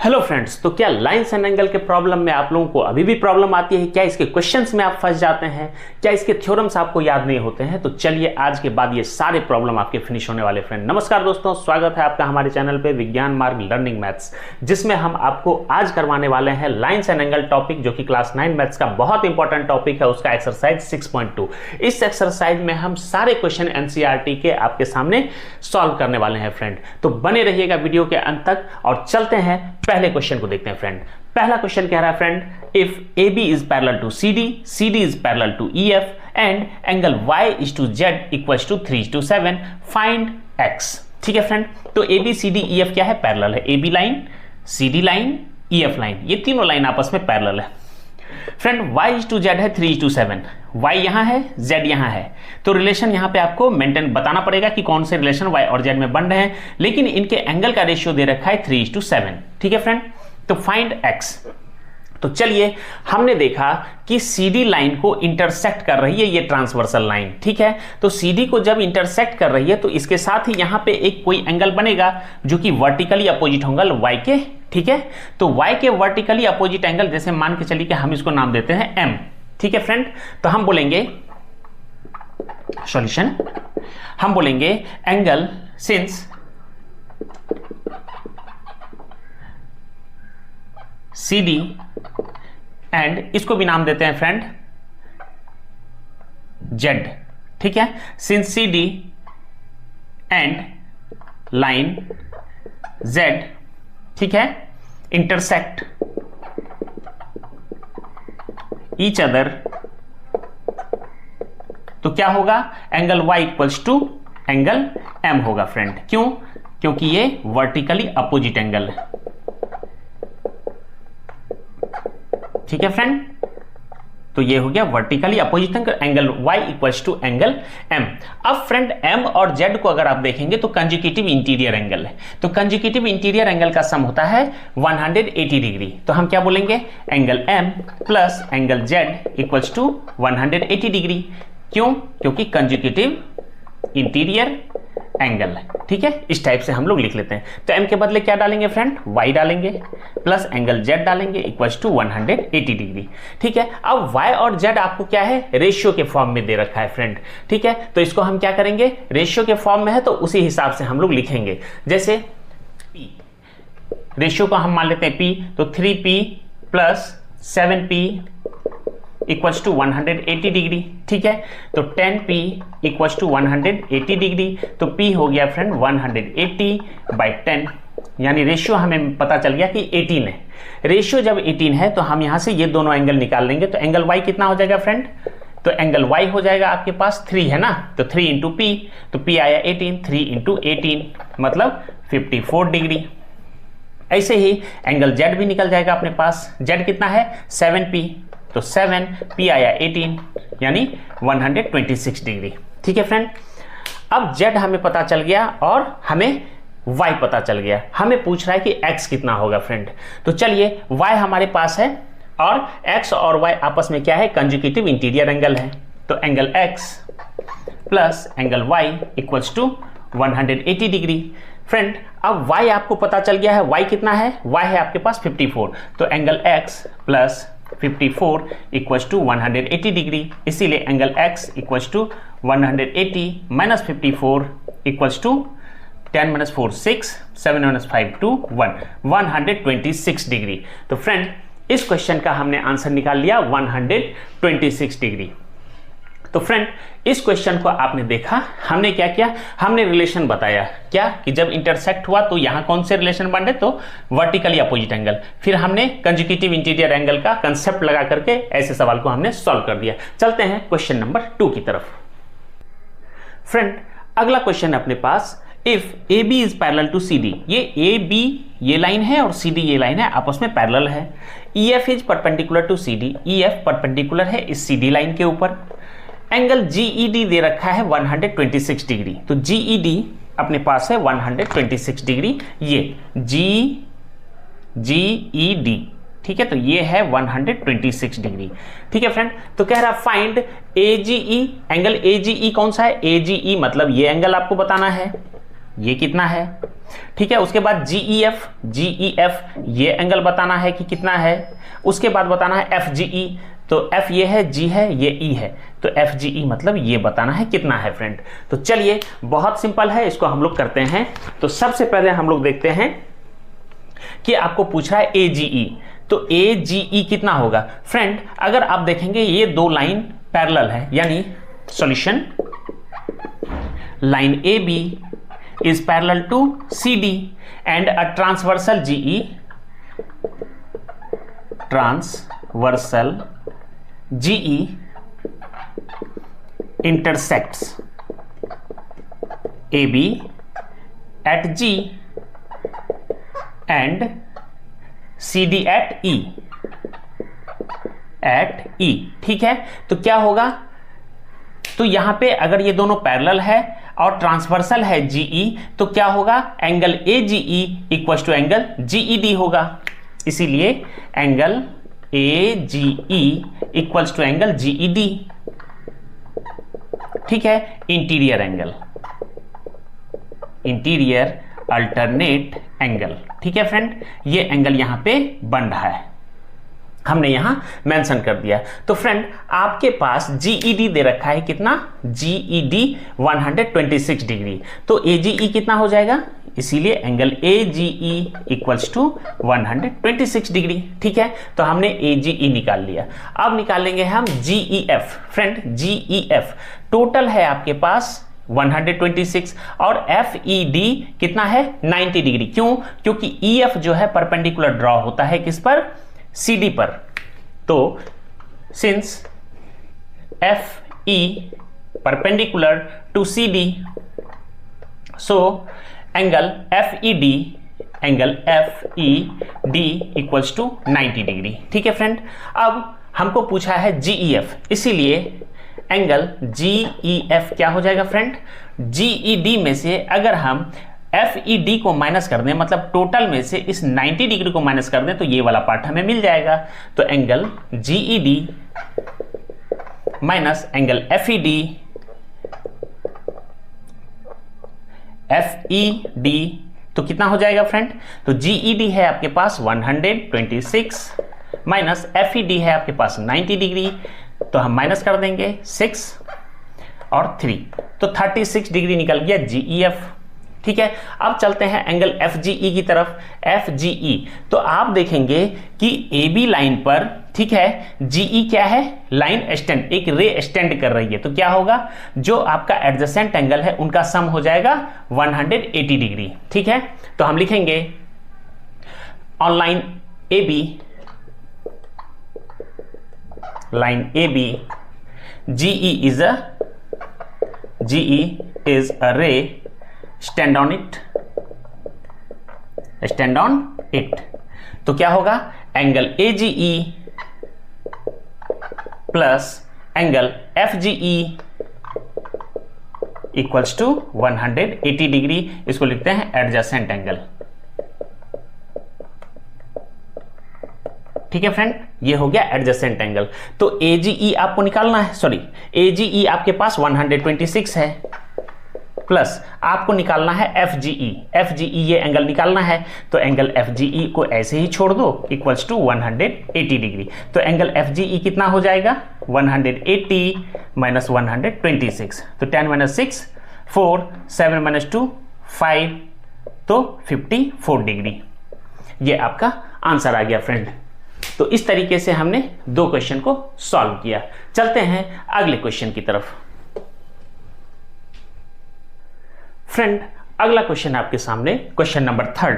Hello friends, तो क्या lines and angle के प्रॉब्लम में आप लोगों को अभी भी प्रॉब्लम आती है? क्या इसके क्वेश्चंस में आप फंस जाते हैं? क्या इसके थ्योरम्स आपको याद नहीं होते हैं? तो चलिए आज के बाद ये सारे प्रॉब्लम आपके फिनिश होने वाले। फ्रेंड नमस्कार दोस्तों, स्वागत है आपका हमारे चैनल पे विज्ञान मार्ग लर्निंग मैथ्स, जिसमें हम आपको आज करवाने वाले हैं लाइन्स एंड एंगल टॉपिक, जो कि क्लास 9 मैथ्स का बहुत इंपॉर्टेंट टॉपिक है, उसका एक्सरसाइज 6.2। इस एक्सरसाइज में हम सारे क्वेश्चन एनसीईआरटी के आपके सामने सॉल्व करने वाले हैं। फ्रेंड तो बने रहिएगा वीडियो के अंत तक और चलते हैं पहले क्वेश्चन को देखते हैं। फ्रेंड पहला क्वेश्चन कह रहा है friend, if AB is parallel to CD, CD is parallel to EF and angle Y is to Z equals to 3:7, find X। ठीक है फ्रेंड, तो AB CD EF क्या है? पैरेलल है। AB line, CD line, EF line, ये तीनों line आपस में पैरेलल है। Friend Y is to Z है 3:7, Y यहां है, Z यहां है, तो रिलेशन यहां पे आपको मेंटेन बताना पड़ेगा कि कौन से रिलेशन Y और Z में बन रहे हैं, लेकिन इनके एंगल का रेशियो दे रखा है 3:7। ठीक है फ्रेंड, तो फाइंड X। तो चलिए, हमने देखा कि CD लाइन को इंटरसेक्ट कर रही है ये ट्रांसवर्सल लाइन। ठीक है, तो CD को जब इंटरसेक्ट कर रही है तो इसके साथ ही यहां पे एक कोई एंगल बनेगा जो कि वर्टिकली अपोजिट होगा Y के। ठीक है, तो Y के वर्टिकली अपोजिट एंगल, जैसे मान के चलिए कि हम इसको नाम देते हैं M। ठीक है फ्रेंड, तो हम बोलेंगे सॉल्यूशन, हम बोलेंगे एंगल सिंस CD एंड इसको भी नाम देते हैं फ्रेंड Z। ठीक है, since CD and line Z, ठीक है, इंटरसेक्ट ईच अदर, तो क्या होगा? Angle Y equals to angle M होगा फ्रेंड। क्यों? क्योंकि ये वर्टिकली अपोजिट एंगल है। ठीक है फ्रेंड, तो ये हो गया vertically opposite angle Y equals to angle M। अब फ्रेंड M और Z को अगर आप देखेंगे तो कंजुगेटिव इंटीरियर एंगल है, तो कंजुगेटिव इंटीरियर एंगल का सम होता है 180 डिग्री। तो हम क्या बोलेंगे? Angle M plus angle Z equals to 180 degree. क्यों? क्योंकि कंजुगेटिव इंटीरियर एंगल है। ठीक है, इस टाइप से हम लोग लिख लेते हैं। तो M के बदले क्या डालेंगे फ्रेंड? Y डालेंगे प्लस एंगल Z डालेंगे इक्वल्स टू 180 डिग्री। ठीक है, अब Y और Z आपको क्या है? रेशियो के फॉर्म में दे रखा है फ्रेंड। ठीक है, तो इसको हम क्या करेंगे? रेशियो के फॉर्म में है तो उसी हिसाब से हम लोग लिखेंगे। जैसे P, रेशियो को हम मान लेते हैं P, तो 3P plus 7P equals to 180 degree. ठीक है, तो 10P इक्वल्स टू 180 डिग्री, तो P हो गया फ्रेंड 180/10, यानी रेशियो हमें पता चल गया कि 18 है। रेशियो जब 18 है तो हम यहां से ये दोनों एंगल निकाल लेंगे, तो एंगल Y कितना हो जाएगा फ्रेंड? तो एंगल Y हो जाएगा आपके पास 3 है ना, तो 3 इंटू P, तो P आया 18, 3 इंटू 18 मतलब 54 डिग्री। ऐसे ही एंगल Z भी निकल जाएगा अपने पास। Z कितना है? 7P, तो 7P आया 18 यानी 126 डिग्री। ठीक है फ्रेंड, अब Z हमें पता चल गया और हमें Y पता चल गया। हमें पूछ रहा है कि X कितना होगा फ्रेंड। तो चलिए, Y हमारे पास है और X और Y आपस में क्या है? कंजुगेटिव इंटीरियर एंगल है। तो angle X plus angle Y equals to 180 degree. Friend अब Y आपको पता चल गया है। Y कितना है? Y है आपके पास 54, तो angle X plus 54 equals to 180 degree, इसीलिए angle X equals to 180 minus 54 equals to 10 minus 4 6, 7 minus 5 2 1, 126 degree. तो फ्रेंड इस क्वेश्चन का हमने आंसर निकाल लिया 126 डिग्री। तो फ्रेंड इस क्वेश्चन को आपने देखा, हमने क्या किया? हमने रिलेशन बताया क्या कि जब इंटरसेक्ट हुआ तो यहां कौन से रिलेशन बन रहे? तो वर्टिकली अपोजिट एंगल। फिर हमने कंजुगेटिव इंटीरियर एंगल का कंसेप्ट लगा करके ऐसे सवाल को हमने सॉल्व कर दिया। चलते हैं क्वेश्चन नंबर 2 की तरफ। फ्रेंड अगला क्वेश्चन अपने पास, if AB is parallel to CD, ये AB ये लाइन है और CD ये लाइन है, आपस में पैरेलल है। EF is perpendicular to CD, EF perpendicular है इस CD लाइन के ऊपर। एंगल GED दे रखा है 126 डिग्री, तो GED अपने पास है 126 डिग्री, ये GED। ठीक है, तो ये है 126 डिग्री। ठीक है फ्रेंड, तो कह रहा फाइंड AGE, एंगल AGE कौन सा है? AGE मतलब ये एंगल आपको बताना है, ये कितना है? ठीक है। उसके बाद जीईएफ, जीईएफ ये एंगल बताना है कि कितना है। उसके बाद बताना है एफजीई, तो एफ ये है, जी है, ये ई है, तो एफजीई मतलब ये बताना है कितना है फ्रेंड। तो चलिए बहुत सिंपल है, इसको हम लोग करते हैं। तो सबसे पहले हम लोग देखते हैं कि आपको पूछ रहा है एजीई, तो एजीई कितना होगा फ्रेंड। अगर आप देखेंगे ये दो लाइन पैरेलल है, यानी solution line A B is parallel to CD and a transversal GE intersects AB at G and CD at E ठीक है। तो क्या होगा, तो यहां पे अगर ये दोनों पैरेलल है और ट्रांसवर्सल है जीई, तो क्या होगा, angle AGE equal to angle GED होगा। इसीलिए angle AGE equal to angle GED, ठीक है। Interior angle, interior alternate angle, ठीक है फ्रेंड। ये एंगल यहां पे बन रहा है, हमने यहां मेंशन कर दिया। तो फ्रेंड आपके पास जीईडी दे रखा है कितना, जीईडी 126 डिग्री, तो एजीई कितना हो जाएगा, इसीलिए angle AGE equals to 126 degree, ठीक है। तो हमने एजीई निकाल लिया। अब निकालेंगे हम जीईएफ। फ्रेंड जीईएफ टोटल है आपके पास 126 और एफईडी कितना है, 90 डिग्री। क्यों, क्योंकि ईएफ जो है परपेंडिकुलर ड्रॉ होता है किस पर, CD पर। तो since FE perpendicular to CD, so angle FED equals to 90 degree, ठीक है फ्रेंड। अब हमको पूछा है GEF, इसीलिए एंगल GEF क्या हो जाएगा फ्रेंड, GED में से अगर हम FED को माइनस कर दें, मतलब टोटल में से इस 90 डिग्री को माइनस कर दें, तो ये वाला पार्ट हमें मिल जाएगा। तो angle GED minus angle FED तो कितना हो जाएगा फ्रेंड, तो GED है आपके पास 126 माइनस FED है आपके पास 90 डिग्री, तो हम माइनस कर देंगे 6 और 3, तो 36 डिग्री निकल गया GEF, ठीक है। अब चलते हैं एंगल FGE की तरफ। FGE तो आप देखेंगे कि AB लाइन पर, ठीक है, GE क्या है, लाइन एक्सटेंड, एक रे एक्सटेंड कर रही है, तो क्या होगा, जो आपका एडजेसेंट एंगल है उनका सम हो जाएगा 180 डिग्री, ठीक है। तो हम लिखेंगे on line AB, line AB GE is a ray stand on it, तो क्या होगा, angle AGE plus angle FGE equals to 180 degree. इसको लिखते हैं एडजेसेंट एंगल, ठीक है फ्रेंड। ये हो गया एडजेसेंट एंगल। तो AGE आपको निकालना है, सॉरी AGE आपके पास 126 है, प्लस आपको निकालना है FGE ये एंगल निकालना है, तो एंगल FGE को ऐसे ही छोड़ दो इक्वल्स टू 180 डिग्री। तो एंगल FGE कितना हो जाएगा, 180 माइनस 126, तो 10 माइनस 6 4, 7 माइनस 2 5, तो 54 डिग्री। ये आपका आंसर आ गया फ्रेंड। तो इस तरीके से हमने दो क्वेश्चन को सॉल्व किया। चलते हैं अगले क्वेश्चन की तरफ। फ्रेंड अगला क्वेश्चन आपके सामने, क्वेश्चन नंबर 3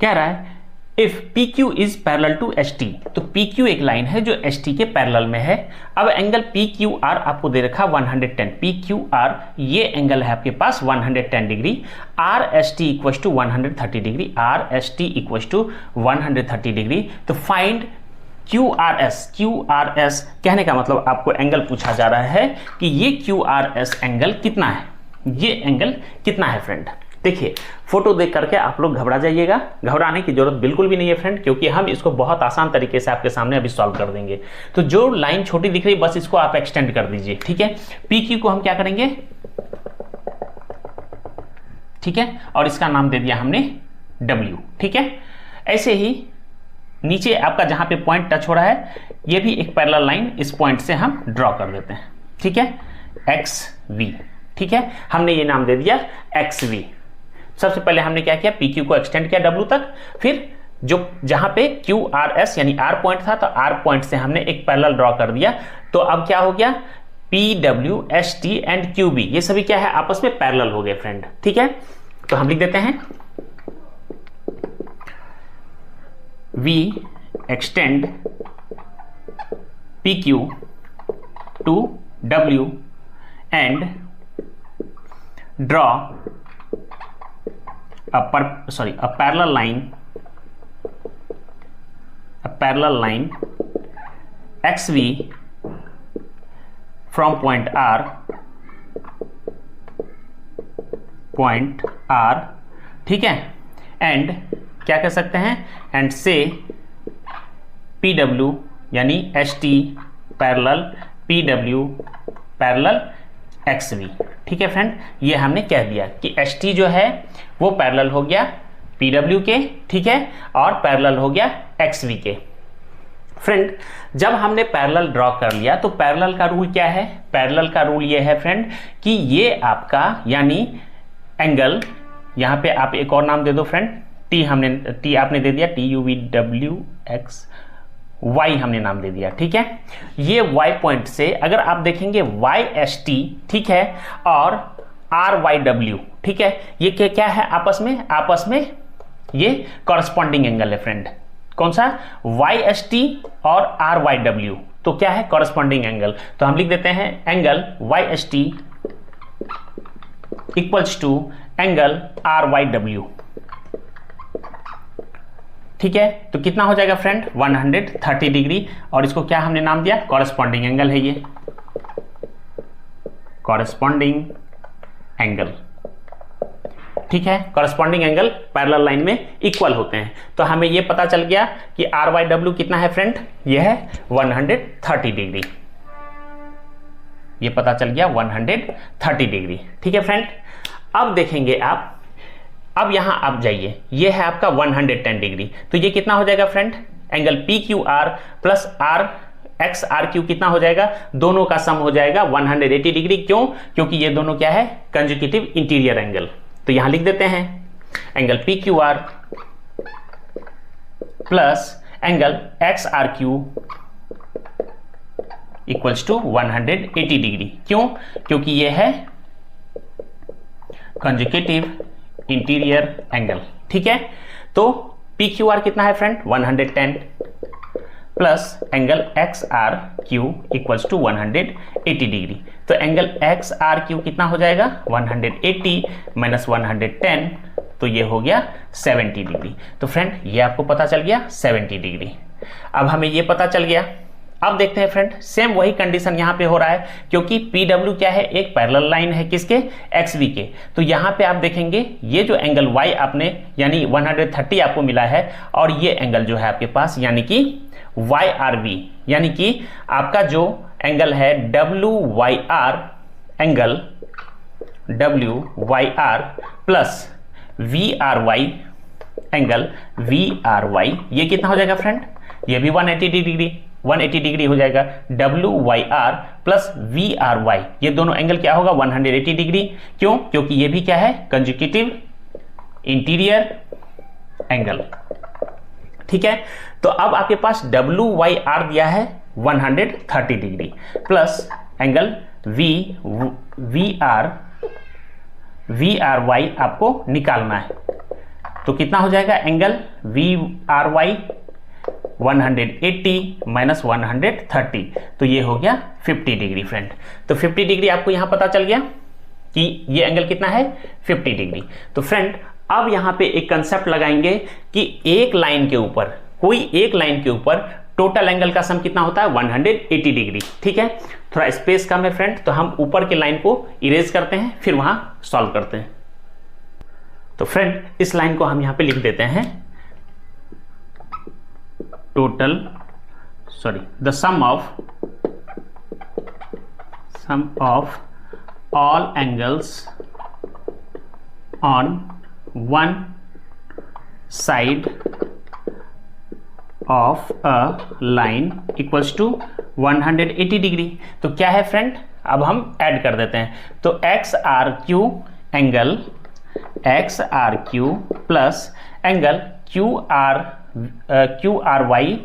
कह रहा है if PQ is parallel to ST, तो PQ एक लाइन है जो ST के पैरेलल में है। अब एंगल PQR आपको दे रखा 110, PQR ये एंगल है आपके पास 110 degree, RST equals to 130 degree, RST equals to 130 degree. तो फाइंड QRS कहने का मतलब आपको एंगल पूछा जा रहा है कि ये QRS एंगल कितना है, ये एंगल कितना है फ्रेंड। देखिए फोटो देख करके आप लोग घबरा जाइएगा, घबराने की जरूरत बिल्कुल भी नहीं है फ्रेंड, क्योंकि हम इसको बहुत आसान तरीके से आपके सामने अभी सॉल्व कर देंगे। तो जो लाइन छोटी दिख रही है बस इसको आप एक्सटेंड कर दीजिए, ठीक है। PQ को हम क्या करेंगे, ठीक है, और इसका नाम दे दिया हमने W, ठीक है। ऐसे ही नीचे आपका जहां पे पॉइंट टच हो रहा है, ये भी एक पैरेलल लाइन इस पॉइंट से हम ड्रॉ कर देते हैं, ठीक है, XV, ठीक है, हमने ये नाम दे दिया XV। सबसे पहले हमने क्या किया, PQ को एक्सटेंड किया W तक, फिर जो जहां पे QRS यानी R पॉइंट था, तो R पॉइंट से हमने एक पैरेलल ड्रॉ कर दिया। तो अब क्या हो गया, PW, ST एंड QB ये सभी क्या है, आपस में पैरेलल हो गए फ्रेंड, ठीक है। तो हम लिख देते हैं V extend PQ to W and draw a parallel line XV from point R, ठीक है, एंड क्या कह सकते हैं, एंड से PW यानी ST parallel PW parallel XV, ठीक है फ्रेंड। ये हमने कह दिया कि ST जो है वो पैरेलल हो गया PW के, ठीक है, और पैरेलल हो गया XV के। फ्रेंड जब हमने पैरेलल ड्रॉ कर लिया तो पैरेलल का रूल क्या है, पैरेलल का रूल ये है फ्रेंड कि ये आपका यानी एंगल, यहाँ पे आप एक और नाम दे दो फ्रेंड, T आपने दे दिया TUVWXY हमने नाम दे दिया, ठीक है। ये Y पॉइंट से अगर आप देखेंगे YST, ठीक है, और RYW, ठीक है, ये क्या है आपस में ये कॉरस्पॉन्डिंग एंगल है फ्रेंड। कौन सा, YST और RYW, तो क्या है कॉरस्पॉन्डिंग एंगल। तो हम लिख देते हैं angle YST equals to angle RYW, ठीक है। तो कितना हो जाएगा फ्रेंड, 130 डिग्री, और इसको क्या हमने नाम दिया, कॉरस्पॉन्डिंग एंगल है ये, कॉरस्पॉन्डिंग एंगल, ठीक है। कॉरस्पॉन्डिंग एंगल पैरेलल लाइन में इक्वल होते हैं। तो हमें ये पता चल गया कि RYW कितना है फ्रेंड, ये है 130 डिग्री, ये पता चल गया 130 डिग्री, ठीक है फ्रेंड। अब देखेंगे आप, अब यहां आप जाइए, ये है आपका 110 डिग्री, तो ये कितना हो जाएगा friend, angle PQR plus XRQ कितना हो जाएगा, दोनों का सम हो जाएगा 180 डिग्री। क्यों, क्योंकि ये दोनों क्या है, कंजुगेटिव इंटीरियर एंगल। तो यहां लिख देते हैं angle PQR plus angle XRQ equals to 180 degree. क्यों, क्योंकि ये है कंजुगेटिव इंटीरियर एंगल, ठीक है। तो PQR कितना है friend, 110 plus angle XRQ equals to 180 degree. तो एंगल XRQ कितना हो जाएगा, 180 माइनस 110, तो ये हो गया 70 डिग्री। तो फ्रेंड ये आपको पता चल गया 70 डिग्री। अब हमें ये पता चल गया, अब देखते हैं फ्रेंड सेम वही कंडीशन यहाँ पे हो रहा है, क्योंकि PW क्या है, एक पैरेलल लाइन है किसके, XV के। तो यहाँ पे आप देखेंगे ये जो एंगल Y आपने यानी 130 आपको मिला है, और ये एंगल जो है आपके पास यानी कि YRV, यानी कि आपका जो एंगल है WYR, angle WYR plus VRY, angle VRY, ये कितना हो जाएगा फ्रेंड, ये भी 180 डिग्री हो जाएगा। WYR प्लस VRY, ये दोनों एंगल क्या होगा, 180 डिग्री। क्यों, क्योंकि ये भी क्या है, कंजुगेटिव इंटीरियर एंगल, ठीक है। तो अब आपके पास WYR दिया है 130 डिग्री प्लस एंगल VRY आपको निकालना है। तो कितना हो जाएगा, एंगल VRY 180 माइनस 130, तो ये हो गया 50 डिग्री फ्रेंड। तो 50 डिग्री आपको यहां पता चल गया कि ये एंगल कितना है, 50 डिग्री। तो फ्रेंड अब यहां पे एक कंसेप्ट लगाएंगे कि एक लाइन के ऊपर, कोई एक लाइन के ऊपर टोटल एंगल का सम कितना होता है, 180 डिग्री, ठीक है। थोड़ा स्पेस कम है फ्रेंड, तो हम ऊपर के लाइन को इरेज करते हैं, फिर वहां सॉल्व करते हैं। तो फ्रेंड इस लाइन को हम यहां पे लिख देते हैं the sum of all angles on one side of a line equals to 180 degree. तो क्या है फ्रेंड, अब हम ऐड कर देते हैं। तो X R Q angle X R Q plus angle Q R Y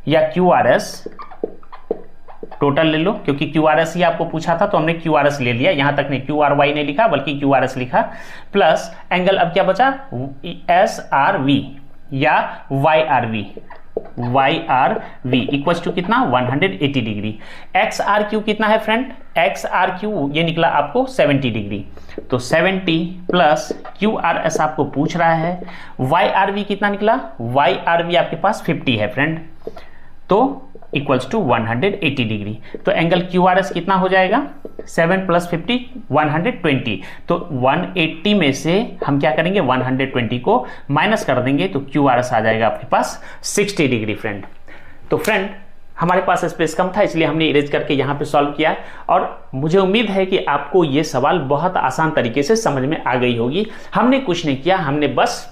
या क्यू आर एस, टोटल ले लो क्योंकि क्यू आर एस ही आपको पूछा था तो हमने क्यू आर एस ले लिया, यहां तक नहीं क्यू आर वाई नहीं लिखा बल्कि क्यू आर एस लिखा, प्लस एंगल अब क्या बचा एस आर वी या Y R V equal to कितना 180 डिग्री। एक्स आर क्यू कितना है फ्रेंड, एक्स आर क्यू ये निकला आपको 70 डिग्री, तो 70 प्लस क्यू आर एस आपको पूछ रहा है, वाई आर वी कितना निकला, वाई आर वी आपके पास 50 है फ्रेंड, तो इक्वल्स टू 180 डिग्री। तो एंगल क्यू आर एस कितना हो जाएगा 7 प्लस 50 120, तो 180 में से हम क्या करेंगे 120 को माइनस कर देंगे तो क्यू आर एस आ जाएगा आपके पास 60 डिग्री फ्रेंड। तो फ्रेंड हमारे पास स्पेस कम था इसलिए हमने इरेज करके यहाँ पे सॉल्व किया और मुझे उम्मीद है कि आपको ये सवाल बहुत आसान तरीके से समझ में आ गई होगी। हमने कुछ नहीं किया, हमने बस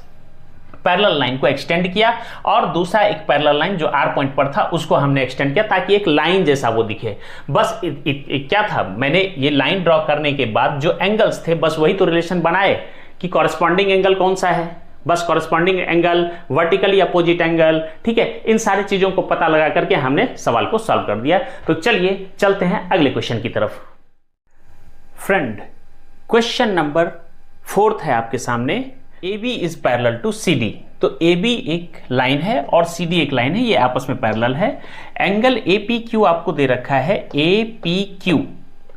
पैरेलल लाइन को एक्सटेंड किया और दूसरा एक पैरेलल लाइन जो आर पॉइंट पर था उसको हमने एक्सटेंड किया ताकि एक लाइन जैसा वो दिखे। बस क्या था, मैंने ये लाइन ड्रॉ करने के बाद जो एंगल्स थे बस वही तो रिलेशन बनाए कि कॉरेस्पॉन्डिंग एंगल कौन सा है, बस corresponding angle, vertically opposite angle, ठीक है, इन सारी चीजों को पता लगा करके हमने सवाल को सॉल्व कर दिया। तो चलिए चलते हैं अगले क्वेश्चन की तरफ। फ्रेंड क्वेश्चन नंबर 4 है आपके सामने, AB is parallel to CD। तो AB एक लाइन है और CD एक लाइन है, ये आपस में पैरेलल है। एंगल APQ आपको दे रखा है APQ,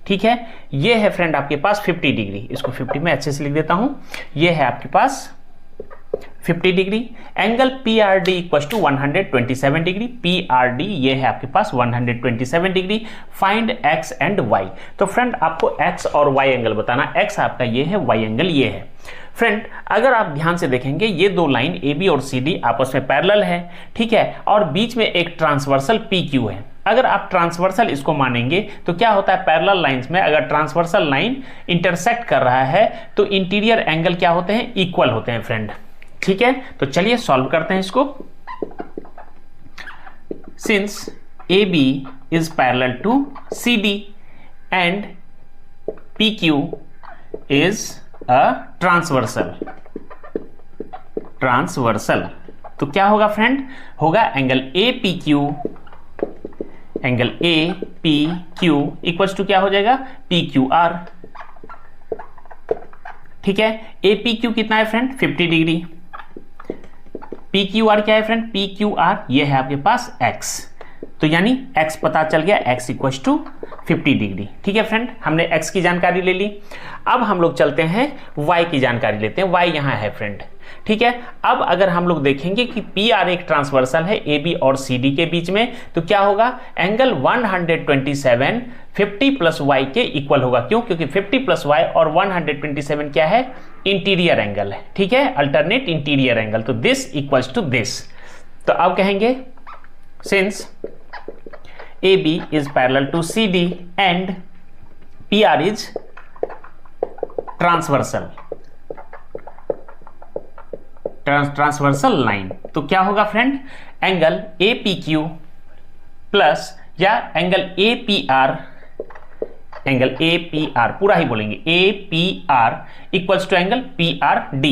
ठीक है, ये है फ्रेंड आपके पास 50 डिग्री, इसको 50 में अच्छे से लिख देता हूं, ये है आपके पास 50 degree. Angle PRD equal to 127 degree, PRD ये है आपके पास 127 degree. Find X and Y। तो फ्रेंड आपको X और Y एंगल बताना, X आपका ये है, Y एंगल ये है। फ्रेंड अगर आप ध्यान से देखेंगे ये दो लाइन AB और CD आपस में पैरेलल है, ठीक है, और बीच में एक ट्रांसवर्सल PQ है। अगर आप ट्रांसवर्सल इसको मानेंगे तो क्या होता है, पैरेलल लाइंस में अगर ट्रांसवर्सल लाइन इंटरसेक्ट कर रहा है तो इंटीरियर एंगल क्या होते हैं, इक्वल होते हैं फ्रेंड, ठीक है। तो चलिए सॉल्व करते हैं इसको। Since AB is parallel to CD and PQ is a transversal, तो क्या होगा फ्रेंड, होगा एंगल APQ इक्वल्स टू क्या हो जाएगा PQR, ठीक है। APQ कितना है फ्रेंड 50 डिग्री, PQR क्या है फ्रेंड, PQR ये है आपके पास X, तो यानी X पता चल गया, X इक्वल्स टू 50 डिग्री, ठीक है फ्रेंड, हमने X की जानकारी ले ली। अब हम लोग चलते हैं Y की जानकारी लेते हैं, Y यहाँ है फ्रेंड, ठीक है। अब अगर हम लोग देखेंगे कि PR एक ट्रांसवर्सल है AB और CD के बीच में, तो क्या होगा, एंगल 127 50 प्लस Y के इक्वल होगा, क्यों, क्योंकि 50 प्लस Y और 127 क्या है, इंटीरियर एंगल है, ठीक है, अल्टरनेट इंटीरियर एंगल, तो दिस इक्वल्स टू दिस। तो अब कहेंगे since AB is parallel to CD and PR is transversal line, तो क्या होगा फ्रेंड, एंगल APQ प्लस या एंगल APR पूरा ही बोलेंगे, APR equals to angle PRD,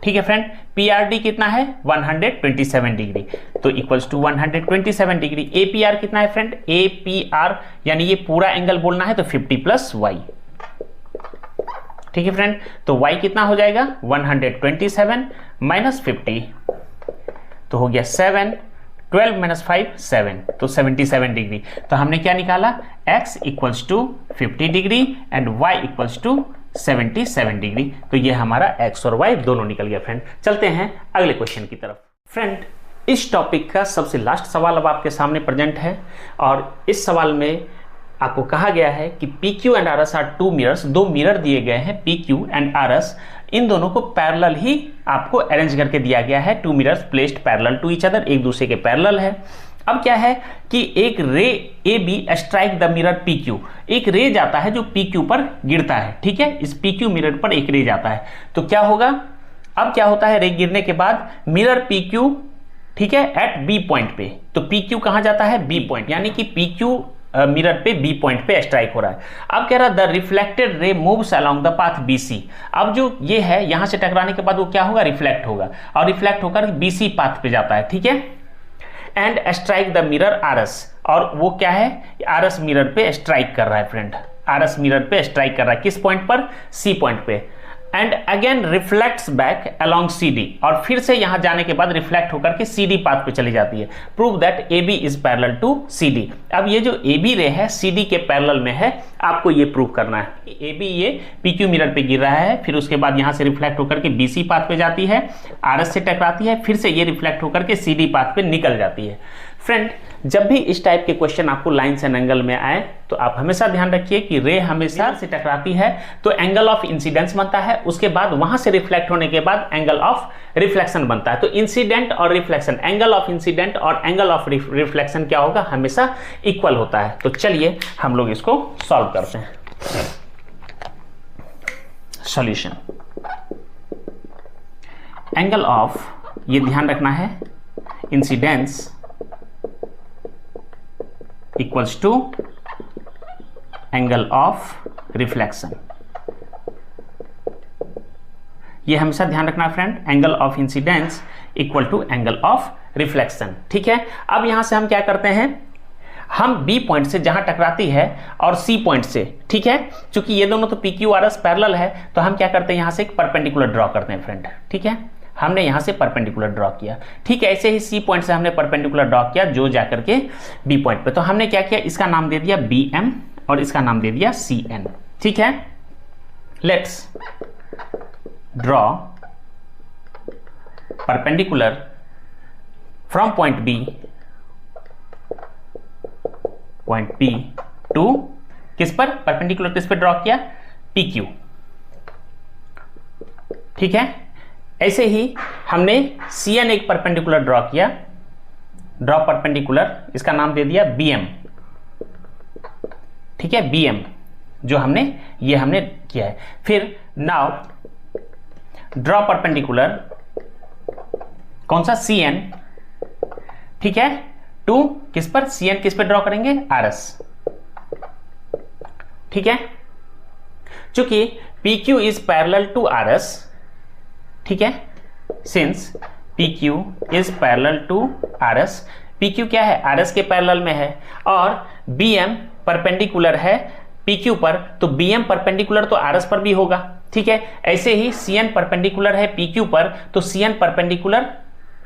ठीक है फ्रेंड। PRD कितना है 127 डिग्री, तो इक्वल्स टू 127 डिग्री। APR कितना है फ्रेंड, APR यानी ये पूरा एंगल बोलना है तो 50 प्लस Y, ठीक है फ्रेंड। तो Y कितना हो जाएगा 127 माइनस 50, तो हो गया 7, 12 माइनस 5 7, तो 77 डिग्री। तो हमने क्या निकाला, X equals to 50 degree and Y equals to 77 degree. तो ये हमारा X और Y दोनों निकल गया फ्रेंड। चलते हैं अगले क्वेश्चन की तरफ। फ्रेंड इस टॉपिक का सबसे लास्ट सवाल अब आपके सामने प्रेजेंट है और इस सवाल में आपको कहा गया है कि PQ and RS are two mirrors, दो मिरर दिए गए हैं PQ एंड RS, इन दोनों को पैरेलल ही आपको अरेंज करके दिया गया है, two mirrors placed parallel to each other, एक दूसरे के पैरेलल है। अब क्या है कि एक ray A B strike the mirror P Q, एक रे जाता है जो पी क्यू पर गिरता है, ठीक है, इस पी क्यू मिरर पर एक रे जाता है, तो क्या होगा, अब क्या होता है, रे गिरने के बाद मिरर पी क्यू, ठीक है, एट बी पॉइंट पे, तो पी क्यू कहां जाता है, बी पॉइंट, यानी कि पी क्यू मिरर पे बी पॉइंट पे स्ट्राइक हो रहा है। अब कह रहा है the reflected ray moves along the path BC, अब जो ये है यहां से टकराने के बाद वो क्या होगा, रिफ्लेक्ट होगा, और रिफ्लेक्ट होकर बीसी पाथ पे जाता है, ठीक है, and strike the mirror RS, और वो क्या है, आरएस मिरर पे स्ट्राइक कर रहा है फ्रेंड, आरएस मिरर पे स्ट्राइक कर रहा है, किस पॉइंट पर, सी पॉइंट पे, and again reflects back along CD, और फिर से यहां जाने के बाद रिफ्लेक्ट होकर के CD पाथ पे चली जाती है। Prove that AB is parallel to CD, अब ये जो AB रे है CD के पैरेलल में है, आपको ये प्रूव करना है। AB ये PQ मिरर पे गिर रहा है, फिर उसके बाद यहां से रिफ्लेक्ट होकर के BC पाथ पे जाती है, RS से टकराती है, फिर से ये रिफ्लेक्ट होकर के CD पाथ पे निकल जाती है। फ्रेंड, जब भी इस टाइप के क्वेश्चन आपको लाइन्स एंड एंगल में आए तो आप हमेशा ध्यान रखिए कि रे हमेशा से टकराती है तो एंगल ऑफ इंसिडेंस बनता है, उसके बाद वहां से रिफ्लेक्ट होने के बाद एंगल ऑफ रिफ्लेक्शन बनता है। तो इंसिडेंट और रिफ्लेक्शन, एंगल ऑफ इंसिडेंट और एंगल ऑफ रिफ्लेक्शन क्या होगा, हमेशा इक्वल होता है। तो चलिए हम लोग इसको सॉल्व करते हैं। सॉल्यूशन, एंगल ऑफ, ये ध्यान रखना है, incidence equals to angle of reflection, ये हमेशा ध्यान रखना friend, angle of incidence equal to angle of reflection, ठीक है। अब यहां से हम क्या करते हैं, हम बी पॉइंट से जहां टकराती है और सी पॉइंट से, ठीक है, क्योंकि ये दोनों तो P Q R S parallel है, तो हम क्या करते हैं, यहां से एक परपेंडिकुलर ड्रॉ करते हैं फ्रेंड, ठीक है, हमने यहां से परपेंडिकुलर ड्रॉ किया, ठीक है। ऐसे ही सी पॉइंट से हमने परपेंडिकुलर ड्रॉ किया जो जाकर के बी पॉइंट पे, तो हमने क्या किया, इसका नाम दे दिया BM और इसका नाम दे दिया CN, ठीक है। Let's draw perpendicular from point B to किस पर, परपेंडिकुलर किस पर ड्रॉ किया, PQ, ठीक है। ऐसे ही हमने CN एक परपेंडिकुलर ड्रॉ किया, ड्रॉ परपेंडिकुलर, इसका नाम दे दिया BM, ठीक है, BM जो हमने किया है। फिर नाउ ड्रॉ परपेंडिकुलर कौन सा, CN, ठीक है, टू किस पर, CN किस पर ड्रॉ करेंगे, RS, ठीक है, चूंकि PQ is parallel to RS, ठीक है, since PQ is parallel to RS, PQ क्या है, RS के पैरेलल में है, और BM परपेंडिकुलर है PQ पर, तो BM परपेंडिकुलर तो RS पर भी होगा, ठीक है। ऐसे ही CN परपेंडिकुलर है PQ पर, तो CN परपेंडिकुलर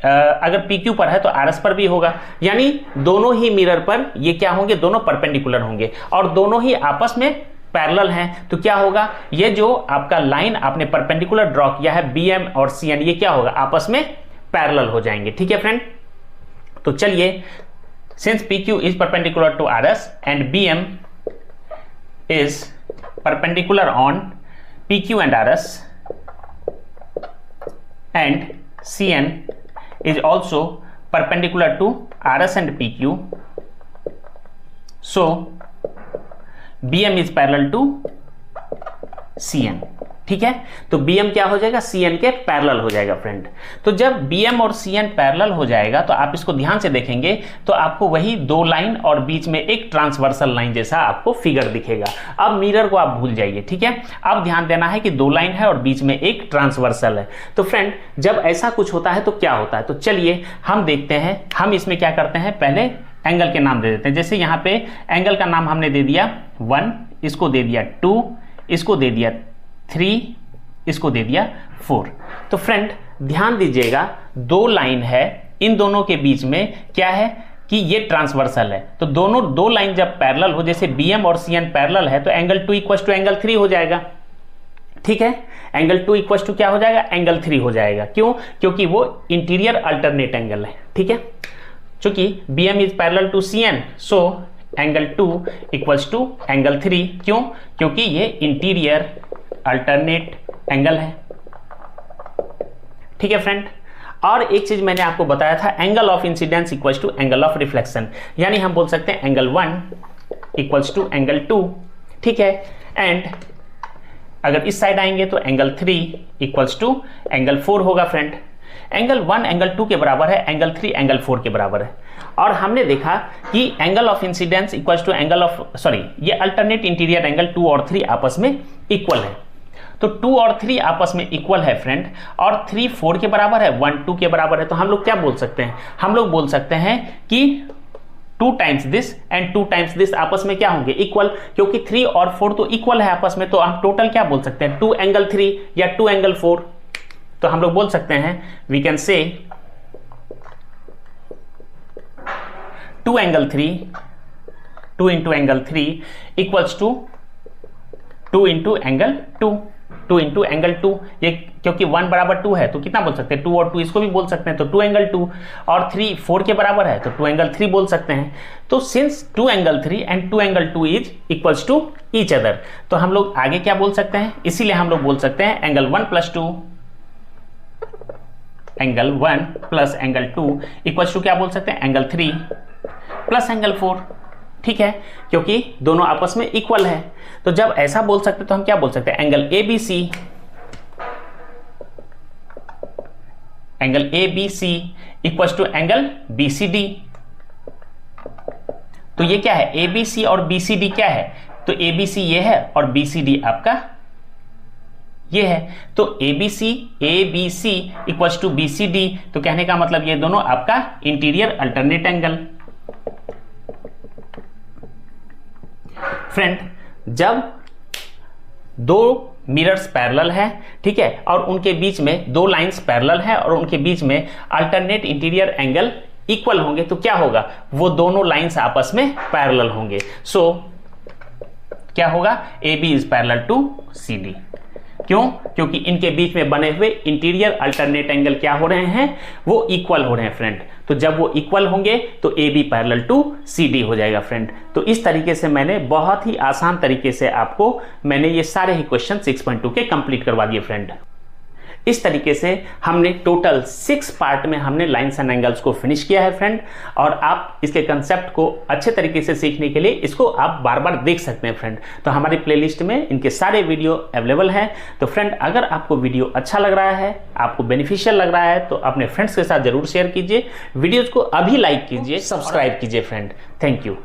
अगर PQ पर है तो RS पर भी होगा, यानी दोनों ही मिरर पर ये क्या होंगे, दोनों परपेंडिकुलर होंगे और दोनों ही आपस में पैरेलल हैं, तो क्या होगा, ये जो आपका लाइन आपने परपेंडिकुलर ड्रॉ किया है BM और CN, ये क्या होगा, आपस में पैरेलल हो जाएंगे, ठीक है फ्रेंड। तो चलिए, since PQ is perpendicular to RS and BM is perpendicular on PQ and RS and CN is also perpendicular to RS and PQ, so BM is parallel to CN, ठीक है। तो BM क्या हो जाएगा, CN के parallel हो जाएगा friend. तो जब BM और CN पैरेलल हो जाएगा तो आप इसको ध्यान से देखेंगे तो आपको वही दो लाइन और बीच में एक ट्रांसवर्सल लाइन जैसा आपको फिगर दिखेगा। अब मिरर को आप भूल जाइए, ठीक है। अब ध्यान देना है कि दो लाइन है और बीच में एक ट्रांसवर्सल है। तो फ्रेंड, जब ऐसा कुछ होता है तो क्या होता है, तो चलिए हम देखते हैं। हम इसमें क्या करते हैं, पहले एंगल के नाम दे देते हैं। जैसे यहाँ पे एंगल का नाम हमने दे दिया 1, इसको दे दिया 2, इसको दे दिया 3, इसको दे दिया 4। तो फ्रेंड ध्यान दीजिएगा, दो लाइन है, इन दोनों के बीच में क्या है कि ये ट्रांसवर्सल है। तो दोनों दो लाइन जब पैरेलल हो, जैसे BM और CN पैरेलल है, तो एंगल 2 इक्वल टू एंगल 3 हो जाएगा, ठीक है। एंगल 2 इक्वल टू क्या हो जाएगा, एंगल 3 हो जाएगा। क्यों, क्योंकि वो इंटीरियर अल्टरनेट एंगल है, ठीक है। चूंकि BM is parallel to CN, so angle 2 equals to angle 3। क्यों, क्योंकि ये इंटीरियर अल्टरनेट एंगल है, ठीक है फ्रेंड। और एक चीज मैंने आपको बताया था, angle of incidence equals to angle of reflection, यानी हम बोल सकते हैं एंगल 1 इक्वल्स टू एंगल 2, ठीक है। एंड अगर इस साइड आएंगे तो एंगल 3 इक्वल्स टू एंगल 4 होगा फ्रेंड। एंगल 1 एंगल 2 के बराबर है, एंगल 3 एंगल 4 के बराबर है। और हमने देखा कि angle of incidence equals to angle of ये अल्टरनेट इंटीरियर एंगल 2 और 3 आपस में इक्वल है। तो 2 और 3 आपस में इक्वल है फ्रेंड, और 3 4 के बराबर है, 1 2 के बराबर है। तो हम लोग क्या बोल सकते हैं, हम लोग बोल सकते हैं कि 2 times this and 2 times this आपस में क्या होंगे, इक्वल, क्योंकि 3 और 4 तो इक्वल है आपस में। तो हम टोटल क्या बोल सकते हैं, 2 एंगल 3 या 2 एंगल 4। तो हम लोग बोल सकते हैं, we can say 2 angle 3, 2 into angle 3 equals to 2 into angle 2, 2 into angle 2। ये क्योंकि 1 बराबर 2 है तो कितना बोल सकते हैं, 2 और 2 इसको भी बोल सकते हैं, तो 2 एंगल 2, और 3 4 के बराबर है तो 2 एंगल 3 बोल सकते हैं। तो since 2 angle 3 and 2 angle 2 is equals to each other, तो हम लोग आगे क्या बोल सकते हैं, इसीलिए हम लोग बोल सकते हैं angle 1 plus 2, angle 1 plus angle 2 equals to क्या बोल सकते हैं, एंगल 3 प्लस एंगल 4, ठीक है, क्योंकि दोनों आपस में इक्वल है। तो जब ऐसा बोल सकते तो हम क्या बोल सकते हैं, angle ABC equals to angle BCD। तो ये क्या है, ABC और BCD क्या है, तो ABC ये है और BCD आपका ये है। तो ABC इक्वल्स टू BCD, तो कहने का मतलब ये दोनों आपका इंटीरियर अल्टरनेट एंगल। फ्रेंड, जब 2 मिरर्स पैरेलल है, ठीक है, और उनके बीच में 2 लाइंस पैरेलल है और उनके बीच में अल्टरनेट इंटीरियर एंगल इक्वल होंगे, तो क्या होगा, वो दोनों लाइंस आपस में पैरेलल होंगे। सो क्या होगा, AB is parallel to CD। क्यों, क्योंकि इनके बीच में बने हुए इंटीरियर अल्टरनेट एंगल क्या हो रहे हैं, वो इक्वल हो रहे हैं फ्रेंड। तो जब वो इक्वल होंगे तो AB पैरेलल टू CD हो जाएगा फ्रेंड। तो इस तरीके से मैंने बहुत ही आसान तरीके से आपको मैंने ये सारे ही क्वेश्चन 6.2 के कंप्लीट करवा दिए फ्रेंड। इस तरीके से हमने टोटल 6 पार्ट में हमने लाइंस एंड एंगल्स को फिनिश किया है फ्रेंड। और आप इसके कंसेप्ट को अच्छे तरीके से सीखने के लिए इसको आप बार बार देख सकते हैं फ्रेंड। तो हमारी प्लेलिस्ट में इनके सारे वीडियो अवेलेबल हैं। तो फ्रेंड, अगर आपको वीडियो अच्छा लग रहा है, आपको बेनिफिशियल लग रहा है, तो अपने फ्रेंड्स के साथ जरूर शेयर कीजिए, वीडियोज को अभी लाइक कीजिए, सब्सक्राइब कीजिए फ्रेंड। Thank you.